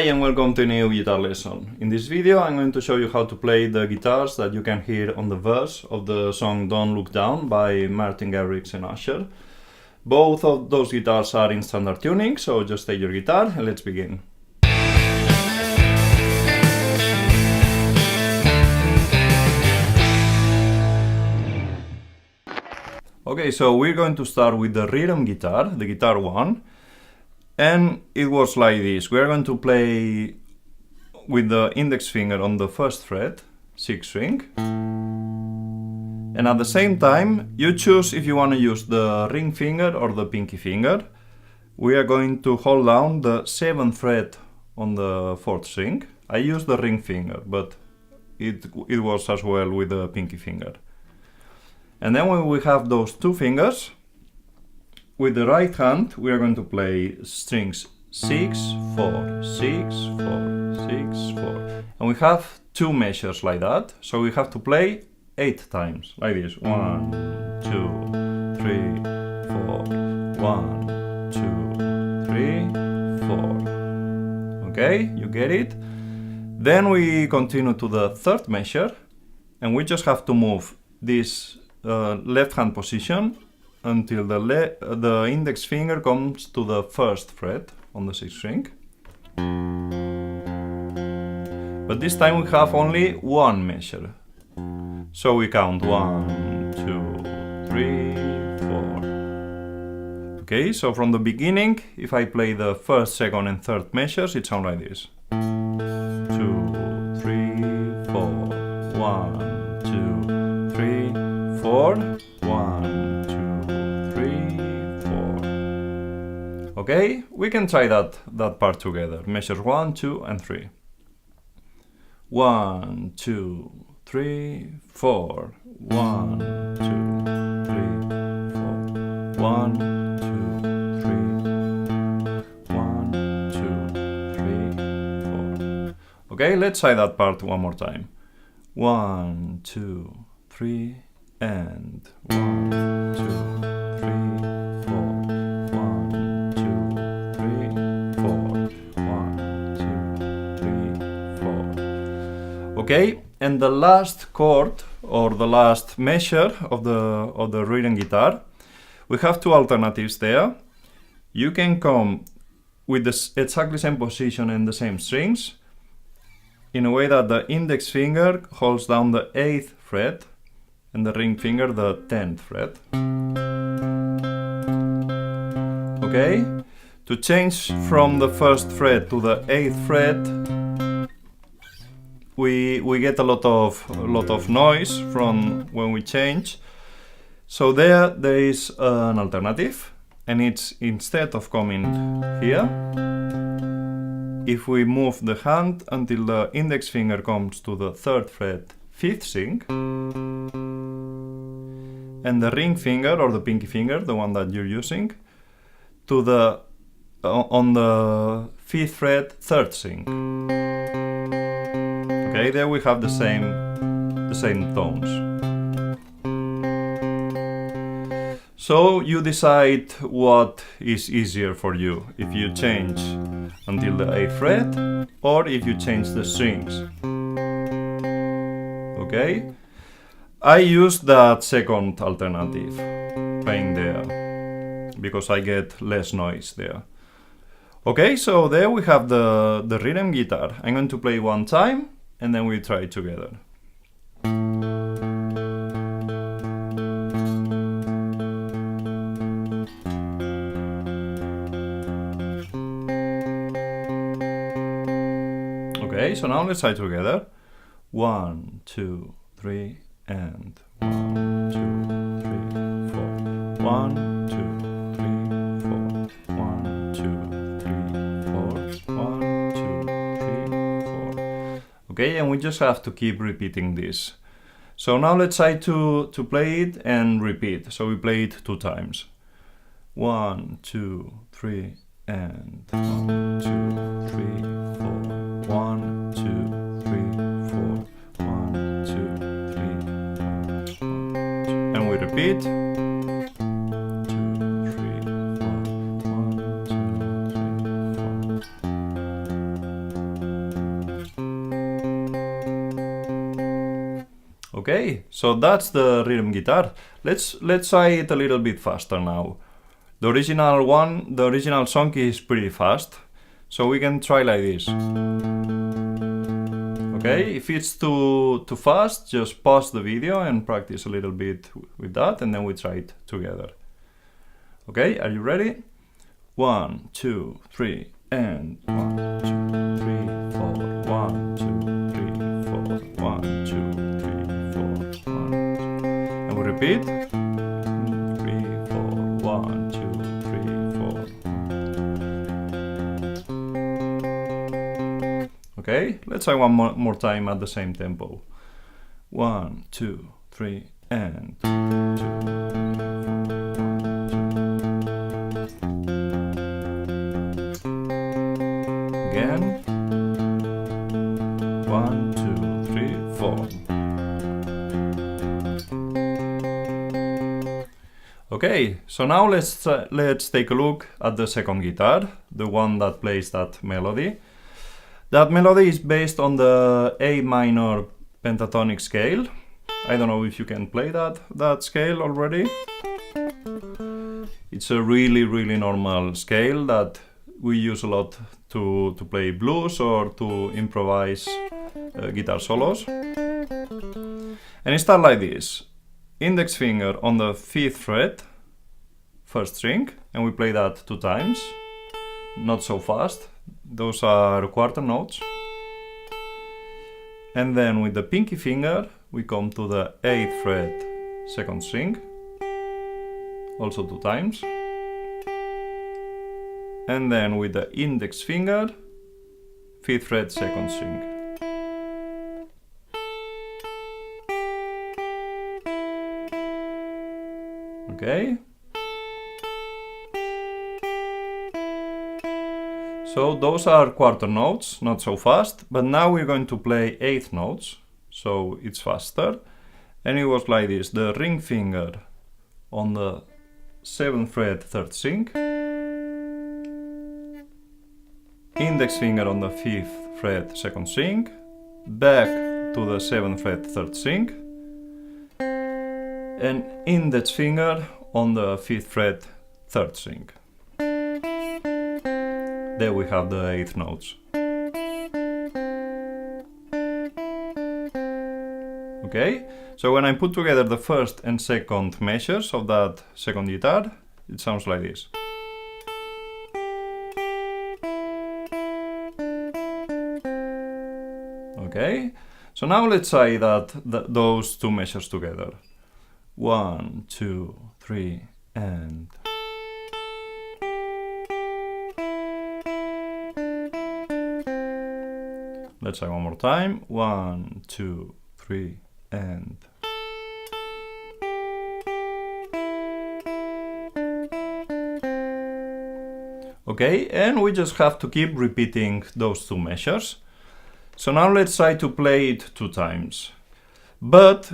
Hi and welcome to a new guitar lesson. In this video I'm going to show you how to play the guitars that you can hear on the verse of the song Don't Look Down by Martin Garrix and Usher. Both of those guitars are in standard tuning, so just take your guitar and let's begin. Okay, so we're going to start with the rhythm guitar, the guitar 1. And it was like this. We are going to play with the index finger on the first fret, 6th string. And at the same time, you choose if you want to use the ring finger or the pinky finger. We are going to hold down the 7th fret on the 4th string. I use the ring finger, but it works as well with the pinky finger. And then when we have those two fingers, with the right hand, we are going to play strings 6, 4, 6, 4, 6, 4. And we have two measures like that, so we have to play 8 times, like this. 1, 2, 3, 4. 1, 2, 3, 4. Okay, you get it? Then we continue to the third measure, and we just have to move this left hand position until the index finger comes to the first fret on the 6th string. But this time we have only one measure. So we count 1, 2, 3, 4. Okay, so from the beginning, if I play the first, second and third measures, it sounds like this. 2, 3, 4. 1, 2, 3, 4. 1, okay, we can try that part together. Measures 1, 2, and 3. 1, 2, 3, 4. 1, 2, 3, 4. 1, 2, 3. 1, 2, 3, 4. Okay, let's try that part one more time. 1, 2, 3, and 1, 2, 3. Okay, and the last chord or the last measure of the rhythm guitar, we have two alternatives there. You can come with the exactly same position and the same strings in a way that the index finger holds down the 8th fret and the ring finger the 10th fret. Okay, to change from the first fret to the 8th fret, we get a lot of noise from when we change. So there is an alternative, and it's instead of coming here, if we move the hand until the index finger comes to the 3rd fret, 5th string, and the ring finger or the pinky finger, the one that you're using, to the on the 5th fret, 3rd string. Okay, there we have the same tones. So you decide what is easier for you, if you change until the 8th fret or if you change the strings. Okay, I use that second alternative, playing there, because I get less noise there. Okay, so there we have the rhythm guitar. I'm going to play one time and then we try it together. Okay, so now let's try together. 1, 2, 3, and 1, 2, 3, 4. 1, 2, 3, 4. 1, 2, 3, 4. 1, 2, 3, 4. Okay, and we just have to keep repeating this. So now let's try to play it and repeat. So we play it 2 times. 1, 2, 3, and 1, 2, 3, 4. 1, 2, 3, 4. 1, 2, 3, 4. And we repeat. 2, 3, 4. 1, 2, 3, 4. Okay, so that's the rhythm guitar. Let's try it a little bit faster now. The original song is pretty fast, so we can try like this. Okay, if it's too fast, just pause the video and practice a little bit with that, and then we try it together. Okay, are you ready? 1, 2, 3, and 1, 2, 3, 4. 1, 2, 3, 4. 1, 2, 3, 4. 1, 2. And we repeat. 3, 4. 1, 2, 3, 4. Okay, let's try one more time at the same tempo. 1, 2, 3, and 2. Again. 1, 2, 3, 4. Okay, so now let's take a look at the second guitar, the one that plays that melody. That melody is based on the A minor pentatonic scale. I don't know if you can play that scale already. It's a really normal scale that we use a lot to play blues or to improvise guitar solos. And it starts like this. Index finger on the 5th fret, first string, and we play that 2 times. Not so fast. Those are quarter notes. And then with the pinky finger we come to the 8th fret, second string, also 2 times. And then with the index finger, 5th fret, second string. Okay. So those are quarter notes, not so fast, but now we're going to play 8th notes, so it's faster. And it was like this: the ring finger on the 7th fret, 3rd string, index finger on the 5th fret, 2nd string, back to the 7th fret, 3rd string, and index finger on the 5th fret, 3rd string. There we have the 8th notes. Okay, so when I put together the first and second measures of that second guitar, it sounds like this. Okay, so now let's try those 2 measures together. 1, 2, 3, and... Let's try one more time. 1, 2, 3, and... Okay, and we just have to keep repeating those 2 measures. So now let's try to play it 2 times. But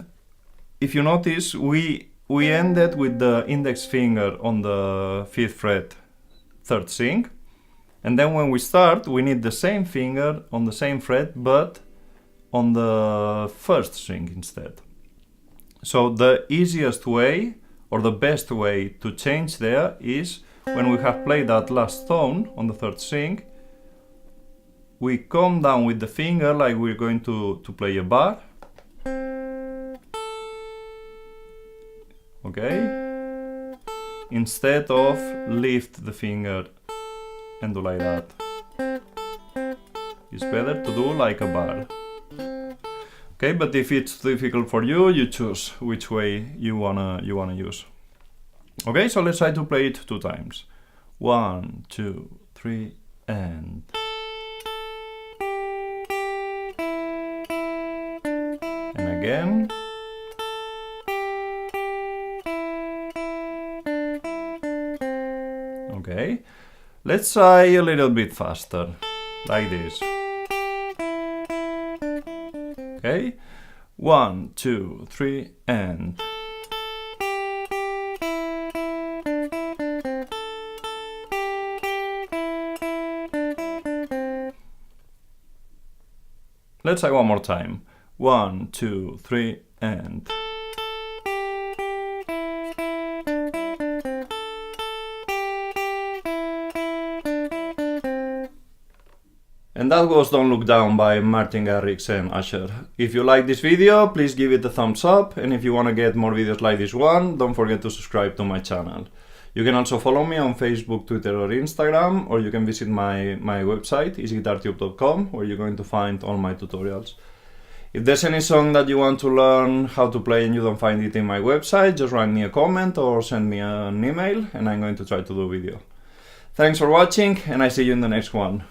if you notice, we ended with the index finger on the 5th fret, 3rd string. And then when we start, we need the same finger on the same fret, but on the 1st string instead. So the easiest way, or the best way to change there is when we have played that last tone on the 3rd string, we come down with the finger like we're going to play a bar. Okay? Instead of lift the finger and do like that. It's better to do like a bar. Okay, but if it's difficult for you, you choose which way you wanna use. Okay, so let's try to play it 2 times. 1, 2, 3, and... And again. Okay. Let's try a little bit faster, like this. Okay, 1, 2, 3, and... Let's try one more time. 1, 2, 3, and that was Don't Look Down by Martin Garrix and Usher. If you like this video, please give it a thumbs up, and if you want to get more videos like this one, don't forget to subscribe to my channel. You can also follow me on Facebook, Twitter or Instagram, or you can visit my website, EasyGuitarTube.com, where you're going to find all my tutorials. If there's any song that you want to learn how to play and you don't find it in my website, just write me a comment or send me an email and I'm going to try to do a video. Thanks for watching, and I see you in the next one.